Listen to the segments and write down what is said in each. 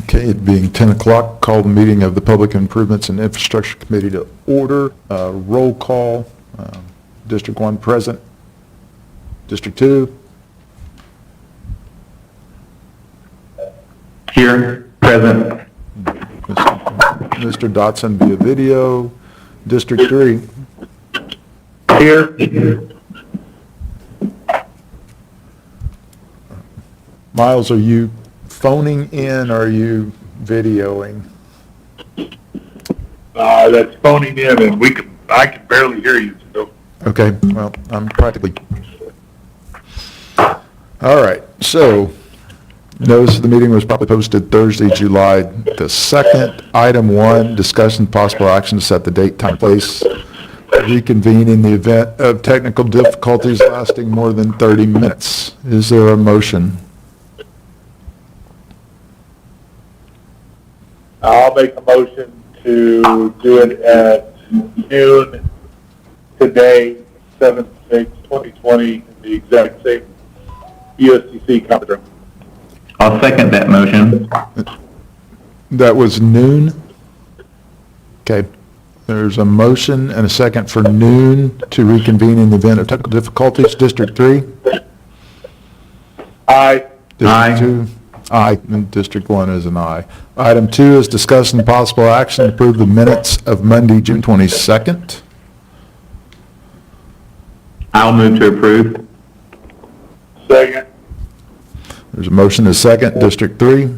Okay, it being 10 o'clock, call the meeting of the Public Improvements and Infrastructure Committee to order. Roll call. District 1 present. District 2. Here, present. Mr. Dotson via video. District 3. Here. Miles, are you phoning in or are you videoing? That's phoning in, and I can barely hear you. So. Okay, well, I'm practically. All right, so notice of the meeting was probably posted Thursday, July the 2nd. Item 1, discussion possible action to set the date, time, place, reconvene in the event of technical difficulties lasting more than 30 minutes. Is there a motion? I'll make a motion to do it at noon today, 7/6/2020, in the exact same USCC conference room. I'll second that motion. That was noon? Okay. There's a motion and a second for noon to reconvene in the event of technical difficulties. District 3? Aye. District 2? Aye. And District 1 is an aye. Item 2 is discussion and possible action to approve the minutes of Monday, June 22nd. I'll move to approve. Second. There's a motion and a second. District 3?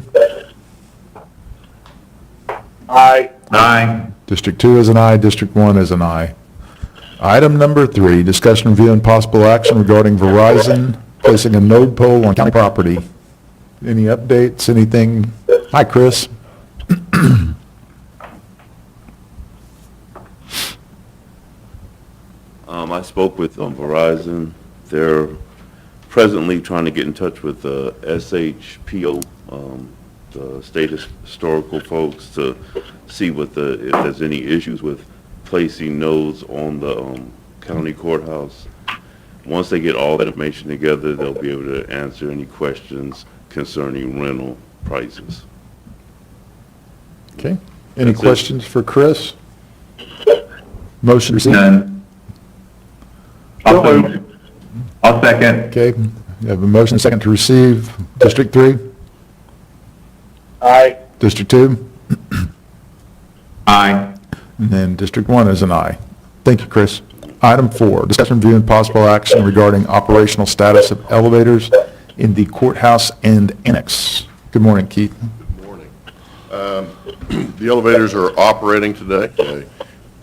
Aye. Aye. District 2 is an aye. District 1 is an aye. Item number 3, discussion, review, and possible action regarding Verizon placing a node pole on county property. Any updates, anything? Hi, Chris. I spoke with Verizon. They're presently trying to get in touch with the SHPO, the state historical folks, to see if there's any issues with placing nodes on the county courthouse. Once they get all that information together, they'll be able to answer any questions concerning rental prices. Okay. Any That's it. questions for Chris? Motion received. None. I'll second. Okay. You have a motion and a second to receive. District 3? Aye. District 2? Aye. And then District 1 is an aye. Thank you, Chris. Item 4, discussion, review, and possible action regarding operational status of elevators in the courthouse and annex. Good morning, Keith. Good morning. The elevators are operating today,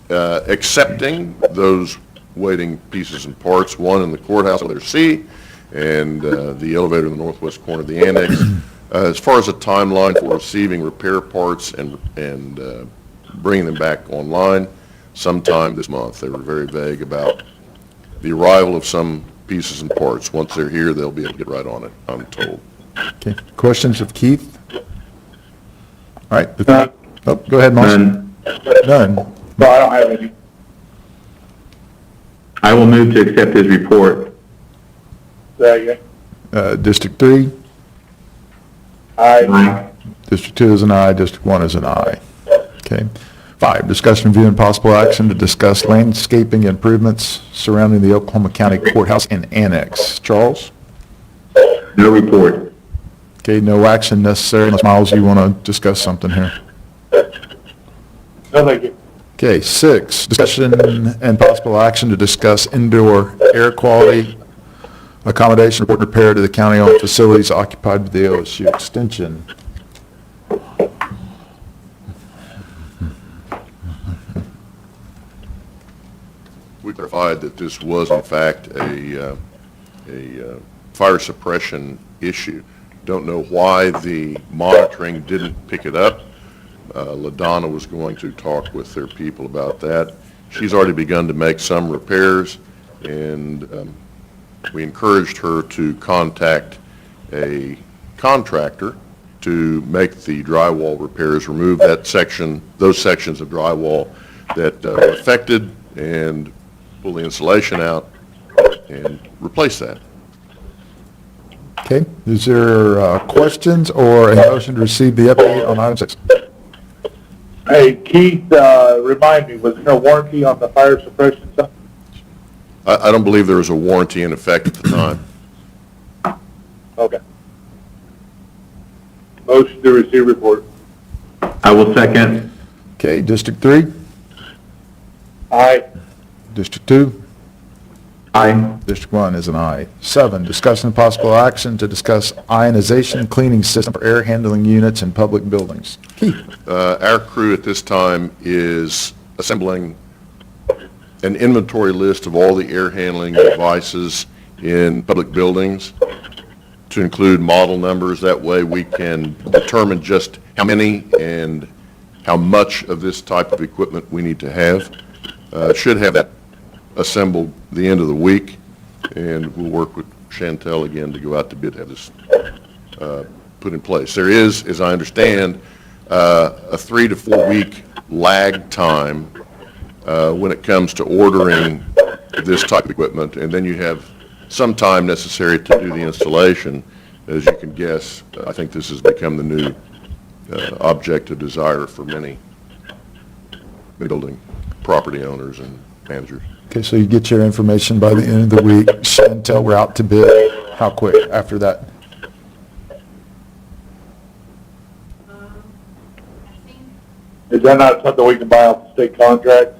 accepting those waiting pieces and parts, one in the courthouse, elevator C, and the elevator in the northwest corner of the annex. As far as a timeline for receiving repair parts and bringing them back online, sometime this month. They were very vague about the arrival of some pieces and parts. Once they're here, they'll be able to get right on it, I'm told. Okay. Questions of Keith? All right. Oh, go ahead, Mark. None. None. No, I don't have any. I will move to accept his report. Second. District 3? Aye. District 2 is an aye. District 1 is an aye. Okay. 5, discussion, review, and possible action to discuss landscaping improvements surrounding the Oklahoma County Courthouse and Annex. Charles? No report. Okay, no action necessary unless, Miles, you want to discuss something here. No, thank you. Okay, 6, discussion and possible action to discuss indoor air quality accommodation report and repair to the county-owned facilities occupied by the OSU Extension. We clarified that this was in fact a fire suppression issue. Don't know why the monitoring didn't pick it up. LaDonna was going to talk with their people about that. She's already begun to make some repairs, and we encouraged her to contact a contractor to make the drywall repairs, remove that section, those sections of drywall that are affected, and pull the insulation out and replace that. Okay, is there questions or a motion to receive the update on item 6? Hey, Keith, remind me, was there a warranty on the fire suppression stuff? I don't believe there was a warranty in effect at the time. Okay. Motion to receive report. I will second. Okay, District 3, Aye. District 2, Aye. District 1 is an aye. 7, discussion and possible action to discuss ionization cleaning system for air handling units in public buildings. Keith? Our crew at this time is assembling an inventory list of all the air handling devices in public buildings to include model numbers. That way we can determine just how many and how much of this type of equipment we need to have. Should have that assembled the end of the week, and we'll work with Chantel again to go out to bid to have this put in place. There is, as I understand, a 3 to 4 week lag time when it comes to ordering this type of equipment, and then you have some time necessary to do the installation. As you can guess, I think this has become the new object of desire for many building property owners and managers. Okay, so you get your information by the end of the week. Chantel, we're out to bid. How quick after that? I think, Is that not something we can buy off the state contract?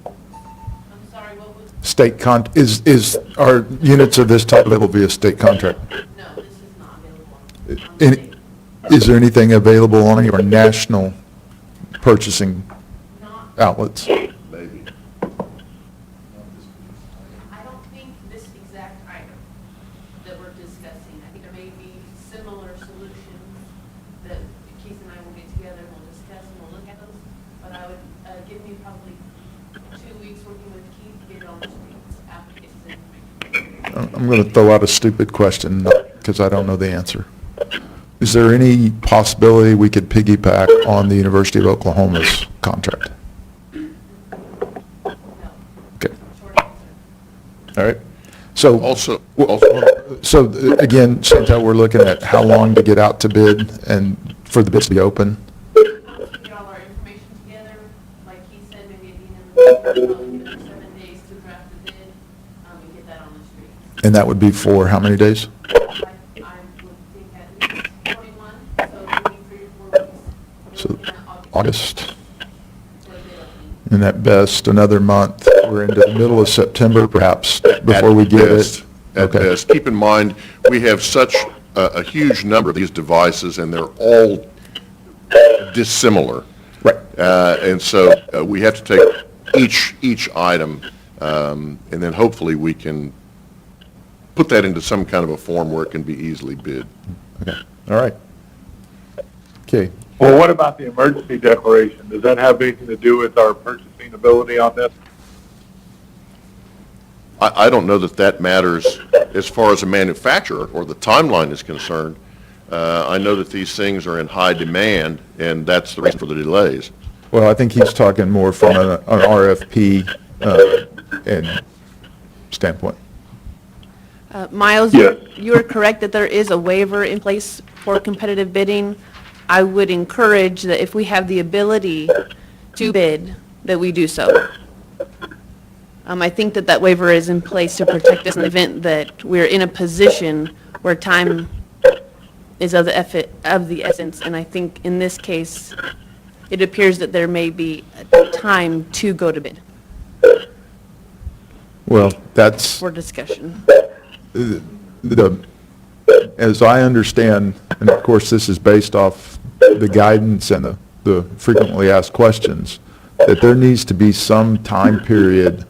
I'm sorry, what was, Is, are units of this type available via state contract? no, this is not available. on Any, state. is there anything available on any of our national purchasing Not, outlets? Maybe. I don't think this exact item that we're discussing. I think there may be similar solutions that Keith and I will get together and we'll discuss and we'll look at those. But I would, give me probably 2 weeks working with Keith to get it on the streets after it's in. I'm going to throw out a stupid question because I don't know the answer. Is there any possibility we could piggyback on the University of Oklahoma's contract? No, Okay, short answer. all right. So, Also, again, Chantel, we're looking at how long to get out to bid and for the bids to be open? Once we get all our information together, like he said, maybe at the end of the week, give them 7 days to draft the bid, and get that on the streets. And that would be for how many days? I would think at least 21, so maybe 3 or 4 weeks. You're So, looking at August, for a bid opening. and at best, another month. We're into the middle of September, perhaps, before we get it. At Okay. best. Keep in mind, we have such a huge number of these devices, and they're all dissimilar. Right. And so we have to take each item, and then hopefully we can put that into some kind of a form where it can be easily bid. Okay, all right. Okay, Well, what about the emergency declaration? Does that have anything to do with our purchasing ability on this? I don't know that that matters as far as a manufacturer or the timeline is concerned. I know that these things are in high demand, and that's the reason for the delays. well, I think he's talking more from an RFP and standpoint. Miles, Yes. you're correct that there is a waiver in place for competitive bidding. I would encourage that if we have the ability to bid, that we do so. I think that that waiver is in place to protect us in the event that we're in a position where time is of the essence, and I think in this case, it appears that there may be a time to go to bid Well, that's, for discussion. as I understand, and of course, this is based off the guidance and the frequently asked questions, that there needs to be some time period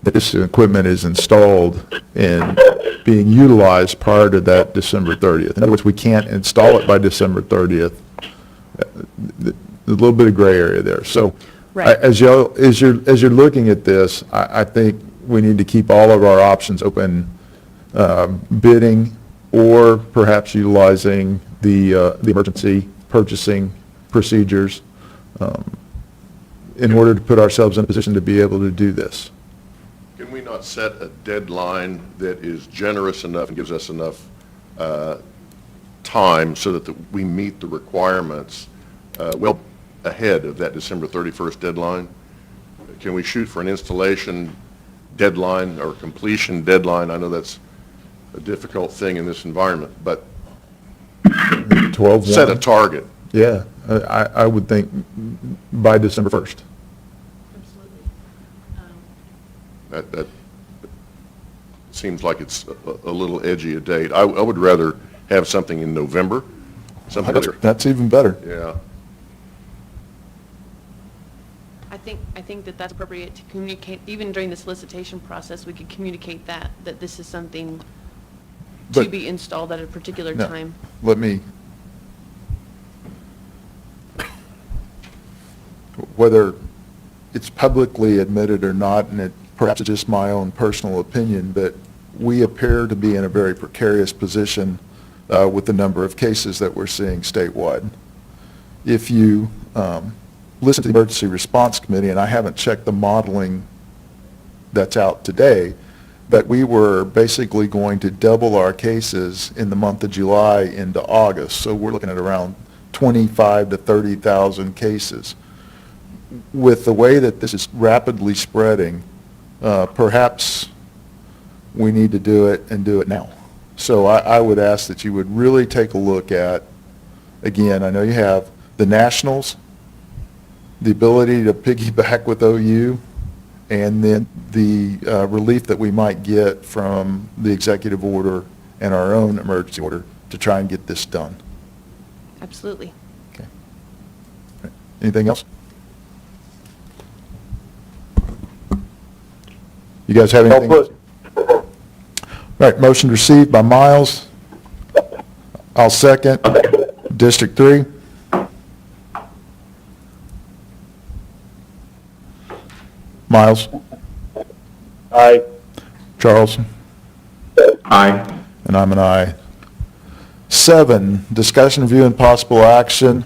that this equipment is installed and being utilized prior to that December 30th. In other words, we can't install it by December 30th. A little bit of gray area there. So Right. as you're looking at this, I think we need to keep all of our options open, bidding or perhaps utilizing the emergency purchasing procedures in order to put ourselves in a position to be able to do this. Can we not not set a deadline that is generous enough and gives us enough time so that we meet the requirements well ahead of that December 31st deadline? Can we shoot for an installation deadline or completion deadline? I know that's a difficult thing in this environment, but 12/1. set a target. Yeah, I would think by December 1st. Absolutely. That seems like it's a little edgy a date. I would rather have something in November, something later. That's even better. Yeah. I think that that's appropriate to communicate, even during the solicitation process, we could communicate that this is something to But- be installed at a particular No. time. Let me, whether it's publicly admitted or not, and it perhaps it's just my own personal opinion, but we appear to be in a very precarious position with the number of cases that we're seeing statewide. If you listen to the Emergency Response Committee, and I haven't checked the modeling that's out today, but we were basically going to double our cases in the month of July into August. So we're looking at around 25 to 30,000 cases. With the way that this is rapidly spreading, perhaps we need to do it and do it now. So I would ask that you would really take a look at, again, I know you have the nationals, the ability to piggyback with OU, and then the relief that we might get from the executive order and our own emergency order to try and get this done. Absolutely. Okay. All right. Anything else? You guys have anything else? All right, motion received by Miles. I'll second. District 3? Miles? Aye. Charles? Aye. And I'm an aye. 7, discussion, review, and possible action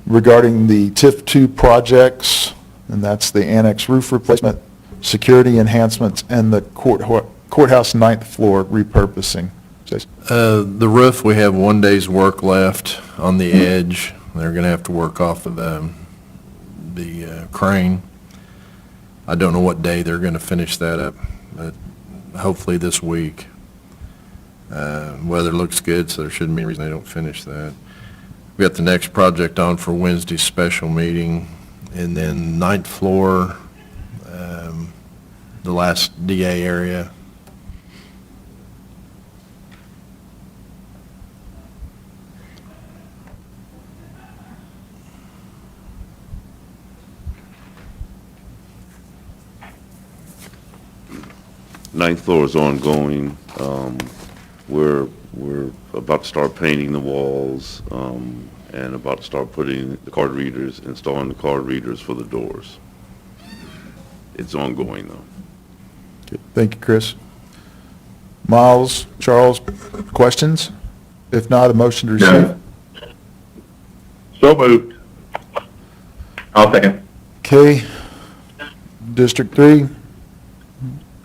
regarding the TIF 2 projects, and that's the annex roof replacement, security enhancements, and the courthouse 9th floor repurposing. Jason? The roof, we have 1 day's work left on the edge. They're going to have to work off of the crane. I don't know what day they're going to finish that up, but hopefully this week. Weather looks good, so there shouldn't be any reason they don't finish that. We got the next project on for Wednesday's special meeting, and then 9th floor, the last DA area. Ninth floor is ongoing. We're about to start painting the walls, and about to start putting the card readers, installing the card readers for the doors. It's ongoing, though. Okay, thank you, Chris. Miles, Charles, questions? If not, a motion to receive. No. So moved. I'll second. Okay. District 3,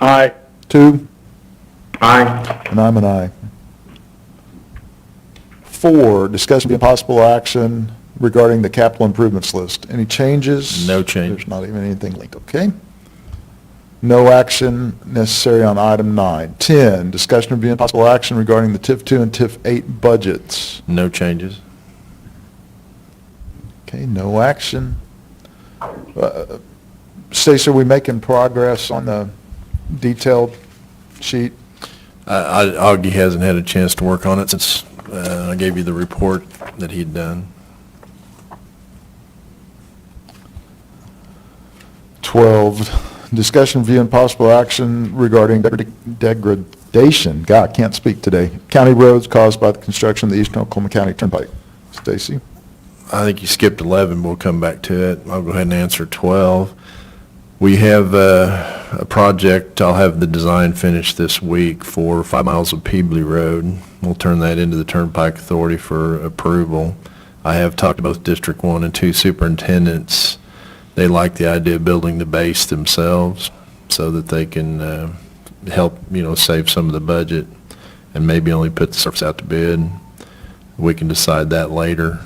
Aye. 2, Aye. and I'm an aye. 4, discussion and possible action regarding the capital improvements list. Any changes? No change. There's not even anything linked, okay? No action necessary on item 9. 10, discussion and possible action regarding the TIF 2 and TIF 8 budgets. No changes. Okay, no action. Stacy, are we making progress on the detailed sheet? Augie hasn't had a chance to work on it since I gave you the report that he'd done. 12, discussion, view, and possible action regarding degradation, God, I can't speak today, county roads caused by the construction of the Eastern Oklahoma County Turnpike. Stacy? I think you skipped 11, we'll come back to it. I'll go ahead and answer 12. We have a project, I'll have the design finished this week for 5 miles of Peebly Road. We'll turn that into the Turnpike Authority for approval. I have talked to both District 1 and 2 superintendents. They like the idea of building the base themselves, so that they can help, save some of the budget and maybe only put the surface out to bid. We can decide that later.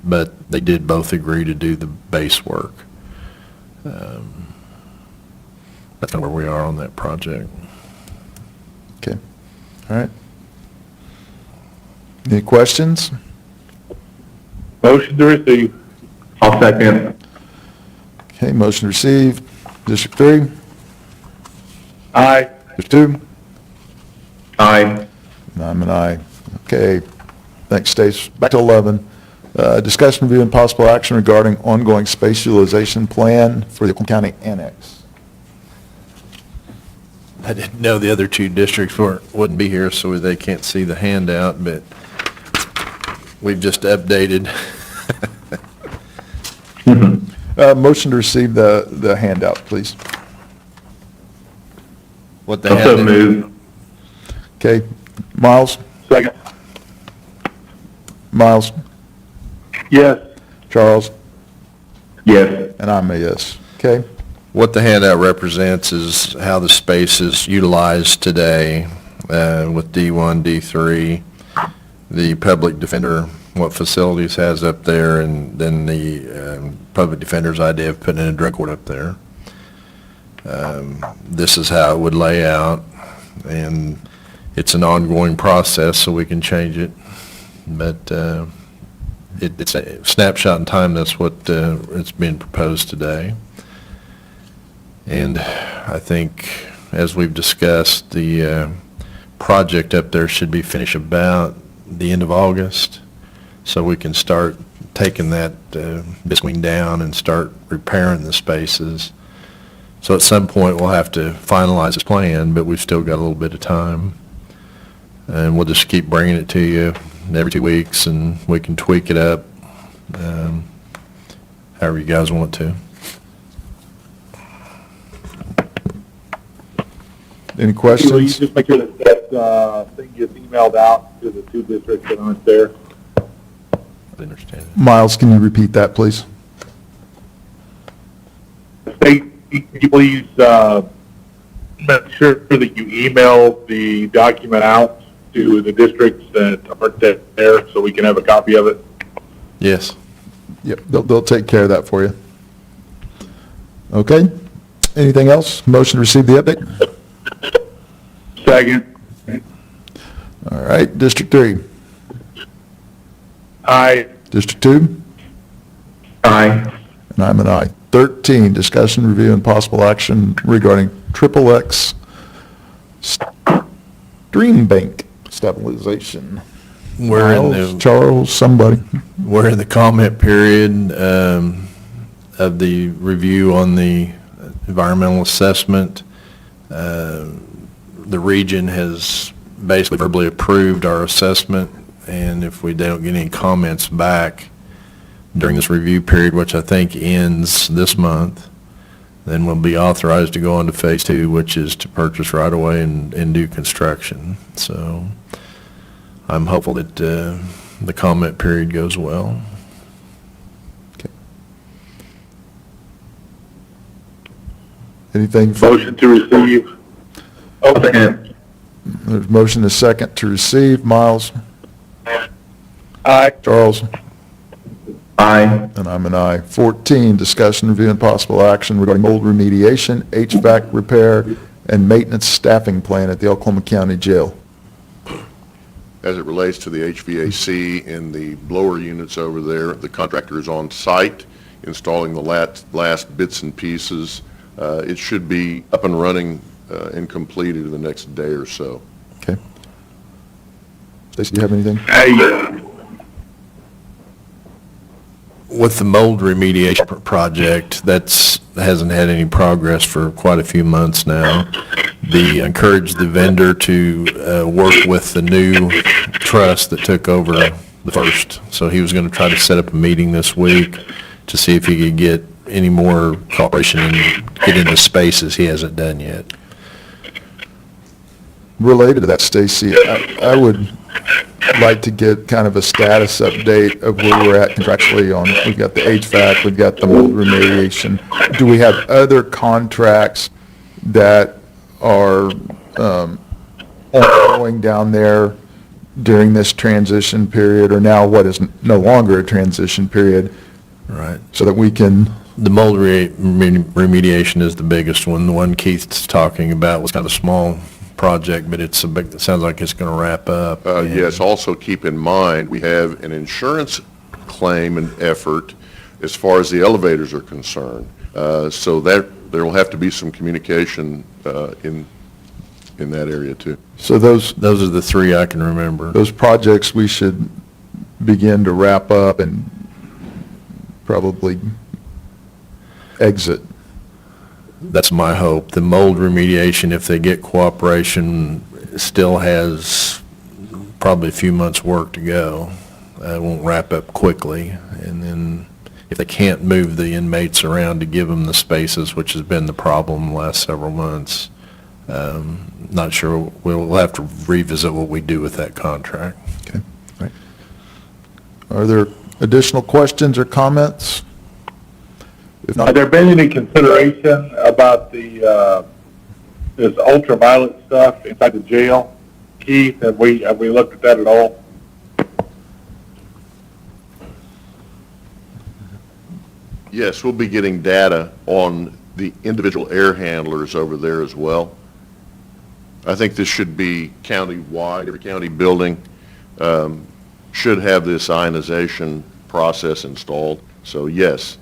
But they did both agree to do the base work. That's kind of where we are on that project. Okay, all right. Any questions? Motion to receive. I'll second. Okay, motion to receive. District 3? Aye. District 2? Aye. And I'm an aye. Okay, thanks, Stace. Back to 11. Discussion, review, and possible action regarding ongoing space utilization plan for the Oklahoma County Annex. I didn't know the other two districts wouldn't be here, so they can't see the handout, but we've just updated. Motion to receive the handout, please. What they Also had, move. Okay, Miles? Second. Miles? Yes. Charles? Yes. And I'm a yes. Okay, what the handout represents is how the space is utilized today with D1, D3, the public defender, what facilities has up there, and then the public defender's idea of putting in a drug court up there. This is how it would lay out, and it's an ongoing process, so we can change it. But it's a snapshot in time. That's what it's being proposed today. And I think, as we've discussed, the project up there should be finished about the end of August, so we can start taking that bisqueen down and start repairing the spaces. So at some point, we'll have to finalize this plan, but we've still got a little bit of time. And we'll just keep bringing it to you every 2 weeks, and we can tweak it up however you guys want to. any Will you questions? just make sure that thing gets emailed out to the two districts that aren't there? I understand it. Miles, can you repeat that, please? State, could you please make sure that you email the document out to the districts that aren't there so we can have a copy of it? Yes. Yep, they'll take care of that for you. Okay, anything else? Motion to receive the update? Second. All right, District 3? Aye. District 2? Aye. And I'm an aye. 13, discussion, review, and possible action regarding XXX stream bank stabilization. We're in Miles, the Charles, somebody. We're in the comment period of the review on the environmental assessment. The region has basically verbally approved our assessment, and if we don't get any comments back during this review period, which I think ends this month, then we'll be authorized to go on to phase 2, which is to purchase right away and do construction. So I'm hopeful that the comment period goes well. Anything? from- Motion to receive. I'll second. There's motion is second to receive. Miles? Aye. Charles? Aye. And I'm an aye. 14, discussion, review, and possible action regarding mold remediation, HVAC repair, and maintenance staffing plan at the Oklahoma County Jail. As it relates to the HVAC and the blower units over there, the contractor is on site installing the last bits and pieces. It should be up and running and completed in the next day or so. Okay. Stacy, do you have anything? Aye. With the mold remediation project, that hasn't had any progress for quite a few months now. Encouraged the vendor to work with the new trust that took over the first. So he was going to try to set up a meeting this week to see if he could get any more cooperation and get into spaces he hasn't done yet. Related to that, Stacy, I would like to get kind of a status update of where we're at contractually on, we've got the HVAC, we've got the mold remediation. Do we have other contracts that are ongoing down there during this transition period, or now what is no longer a transition period, Right. so that we can, The mold remediation is the biggest one. The one Keith's talking about was kind of a small project, but it's a big, it sounds like it's going to wrap up. And- Yes, also keep in mind, we have an insurance claim and effort as far as the elevators are concerned. So that, there will have to be some communication in that area too. so those Those are the three I can remember. those projects we should begin to wrap up and probably exit. That's my hope. The mold remediation, if they get cooperation, still has probably a few months' work to go. It won't wrap up quickly. And then if they can't move the inmates around to give them the spaces, which has been the problem the last several months, not sure, we'll have to revisit what we do with that contract. Okay, right. Are there additional questions or comments? If Have not, there been any consideration about the, this ultraviolet stuff inside the jail? Keith, have we looked at that at all? Yes, we'll be getting data on the individual air handlers over there as well. I think this should be county-wide. Every county building should have this ionization process installed. So yes,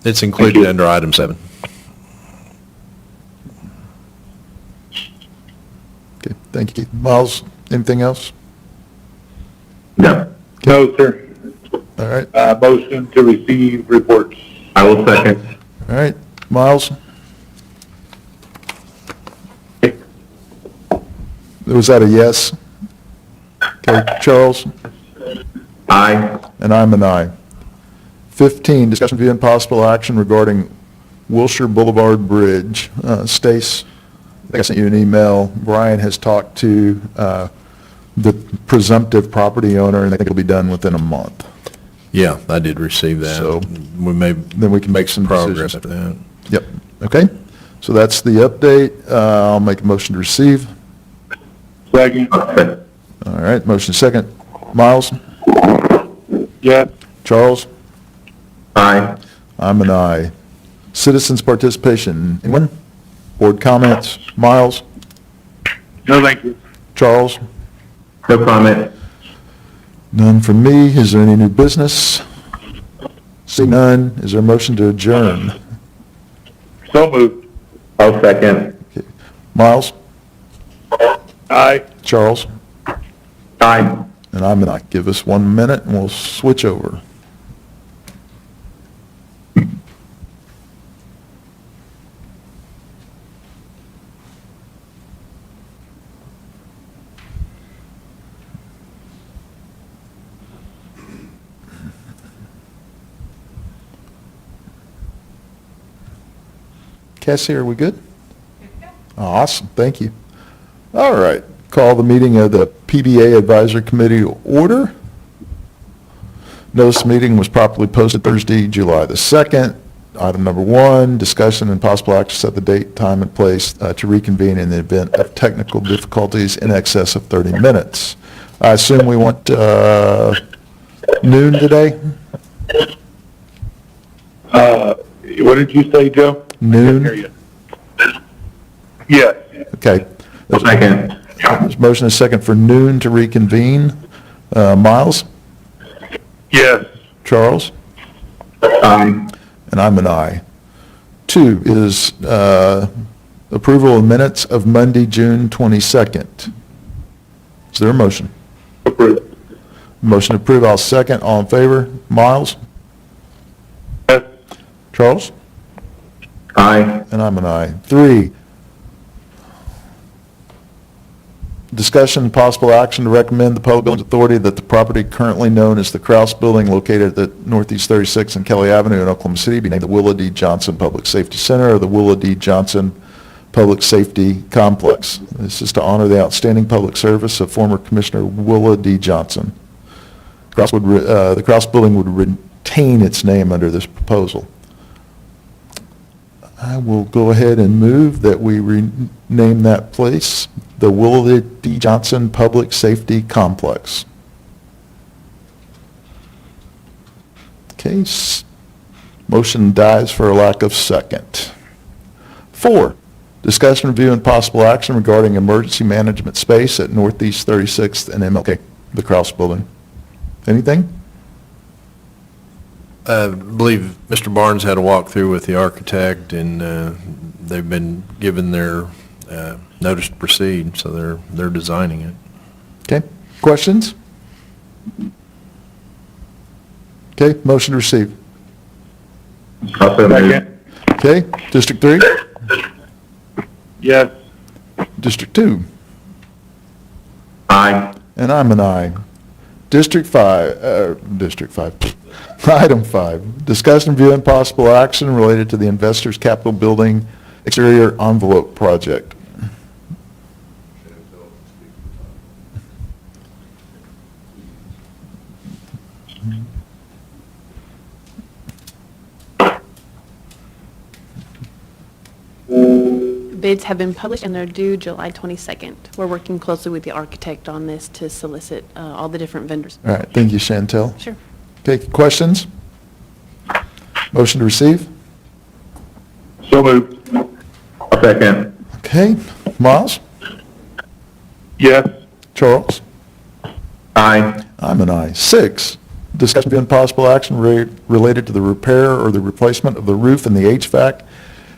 It's included under item 7. okay, thank you, Keith. Miles, anything else? No. No, sir. All right, Motion to receive reports. I will second. all right, Miles? Was that a yes? Okay, Charles? Aye. And I'm an aye. 15, discussion view and possible action regarding Wilshire Boulevard Bridge. Stace, I think I sent you an email. Brian has talked to the presumptive property owner, and I think it'll be done within a month. Yeah, I did receive that. So, We may then we can make some progress decisions. after that. Yep, okay. So that's the update. I'll make a motion to receive. Second. All right, motion second. Miles? Yes. Charles? Aye. I'm an aye. Citizens' participation. Anyone? Board comments? Miles? No, thank you. Charles? No comment. None from me. Is there any new business? Seeing none, is there a motion to adjourn? So moved. I'll second. Miles? Aye. Charles? Aye. And I'm an aye. Give us 1 minute and we'll switch over. Cassie, are we good? Awesome, thank you. All right, call the meeting of the PBA Advisory Committee to order. Notice meeting was properly posted Thursday, July the 2nd. Item number 1, discussion and possible action to set the date, time, and place to reconvene in the event of technical difficulties in excess of 30 minutes. I assume we want noon today? What did you say, Joe? Noon? Hear you. Yes. Okay. Second. There's motion and second for noon to reconvene. Miles? Yes. Charles? Aye. And I'm an aye. 2 is approval of minutes of Monday, June 22nd. Is there a motion? Approved. Motion approved, I'll second. All in favor? Miles? Yes. Charles? Aye. And I'm an aye. 3, discussion and possible action to recommend the Public Buildings Authority that the property currently known as the Kraus Building located at Northeast 36 and Kelly Avenue in Oklahoma City be named the Willa D. Johnson Public Safety Center or the Willa D. Johnson Public Safety Complex. This is to honor the outstanding public service of former Commissioner Willa D. Johnson. The Kraus Building would retain its name under this proposal. I will go ahead and move that we rename that place the Willa D. Johnson Public Safety Complex. Okay, motion dies for a lack of second. 4, discussion, review, and possible action regarding emergency management space at Northeast 36th and MLK, the Kraus Building. Anything? I believe Mr. Barnes had a walkthrough with the architect, and they've been given their notice to proceed, so they're designing it. Okay, questions? Okay, motion to receive. Also moved. Second. Okay, District 3? Yes. District 2? Aye. And I'm an aye. District 5, Item 5, discussion, review, and possible action related to the Investors Capital Building exterior envelope project. Bids have been published and they're due July 22nd. We're working closely with the architect on this to solicit all the different vendors. All right, thank you, Chantel. Sure. Okay, questions? Motion to receive? So moved. Second. Okay, Miles? Yes. Charles? Aye. I'm an aye. 6, discussion, review, and possible action related to the repair or the replacement of the roof and the HVAC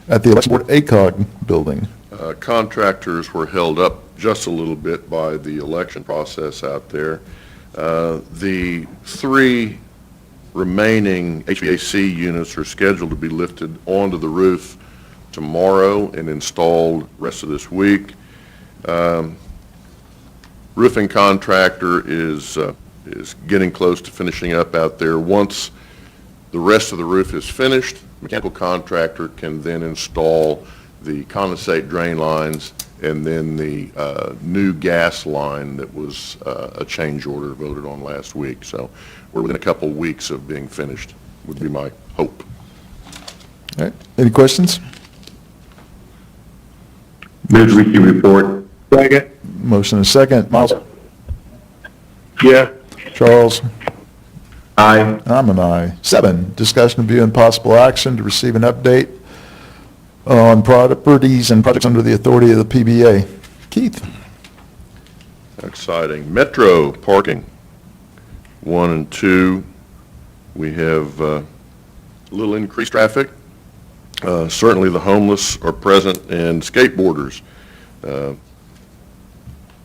at the Election Board ACOG building. Contractors were held up just a little bit by the election process out there. The 3 remaining HVAC units are scheduled to be lifted onto the roof tomorrow and installed rest of this week. Roofing contractor is getting close to finishing up out there. Once the rest of the roof is finished, mechanical contractor can then install the condensate drain lines and then the new gas line that was a change order voted on last week. So we're within a couple weeks of being finished, would be my hope. All right, any questions? Move to receive report. Second. Motion and second. Miles? Yes. Charles? Aye. I'm an aye. 7, discussion, review, and possible action to receive an update on properties and projects under the authority of the PBA. Keith? Exciting. Metro parking, 1 and 2, we have a little increased traffic. Certainly the homeless are present and skateboarders,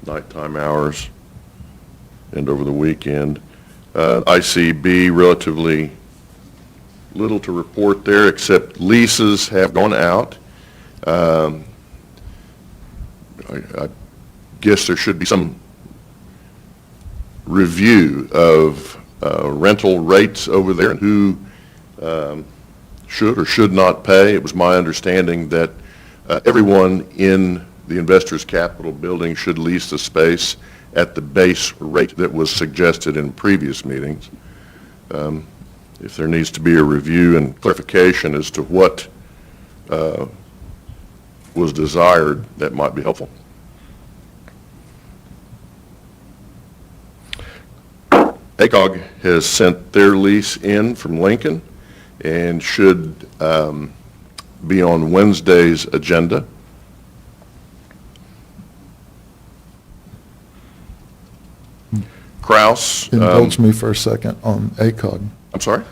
nighttime hours and over the weekend. ICB, relatively little to report there, except leases have gone out. I guess there should be some review of rental rates over there and who should or should not pay. It was my understanding that everyone in the Investors Capital Building should lease the space at the base rate that was suggested in previous meetings. If there needs to be a review and clarification as to what was desired, that might be helpful. ACOG has sent their lease in from Lincoln and should be on Wednesday's agenda. Kraus, Indulge me for a second on ACOG. I'm sorry,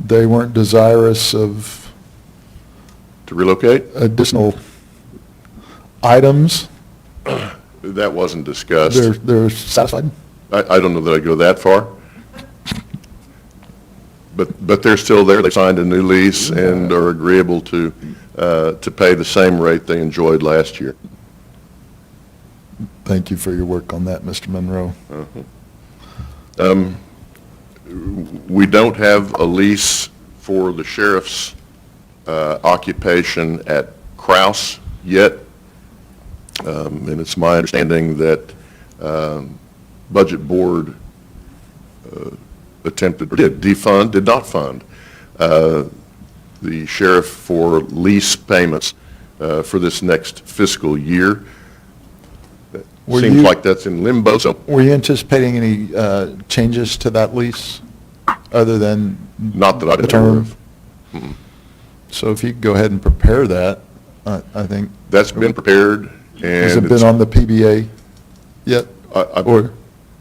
They weren't desirous of to relocate? additional items. That wasn't discussed. They're satisfied? I don't know that I'd go that far. But they're still there. They signed a new lease and are agreeable to pay the same rate they enjoyed last year. Thank you for your work on that, Mr. Monroe. We don't have a lease for the sheriff's occupation at Kraus yet. And it's my understanding that Budget Board attempted, or did not fund the sheriff for lease payments for this next fiscal year. Were Seems you- like that's in limbo, so Were you anticipating any changes to that lease, other than not that I'm the aware term? of. So if you could go ahead and prepare that, I think, That's been prepared, and has it been it's- on the PBA yet? Or,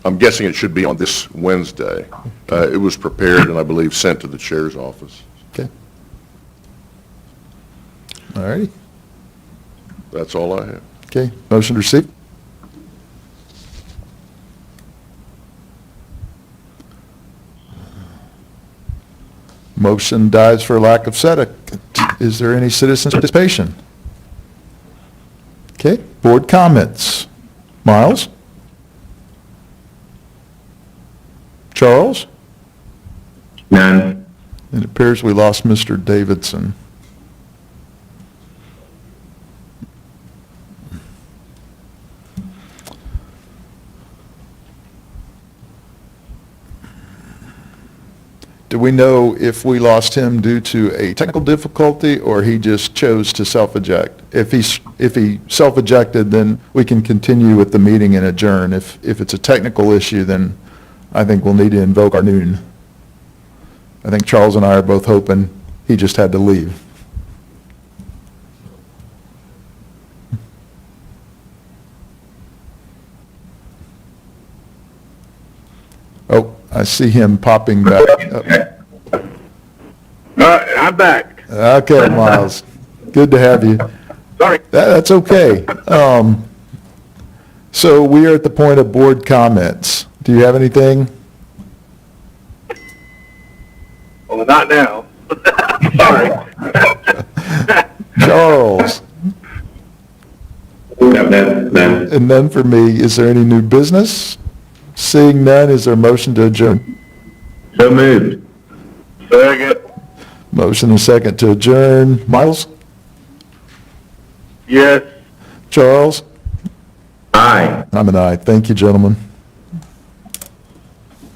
I'm guessing it should be on this Wednesday. It was prepared and I believe sent to the chair's office. okay. All righty, That's all I have. okay, motion to receive? Motion dies for lack of second. Is there any citizen participation? Okay, board comments. Miles? Charles? None. It appears we lost Mr. Davidson. Do we know if we lost him due to a technical difficulty, or he just chose to self-eject? If he self-ejected, then we can continue with the meeting and adjourn. If it's a technical issue, then I think we'll need to invoke our noon. I think Charles and I are both hoping he just had to leave. Oh, I see him popping back up. I'm back. Okay, Miles, good to have you. Sorry. That's okay. So we are at the point of board comments. Do you have anything? Well, not now. Sorry. Charles? None. And none for me. Is there any new business? Seeing none, is there a motion to adjourn? So moved. Second. Motion and second to adjourn. Miles? Yes. Charles? Aye. I'm an aye. Thank you, gentlemen.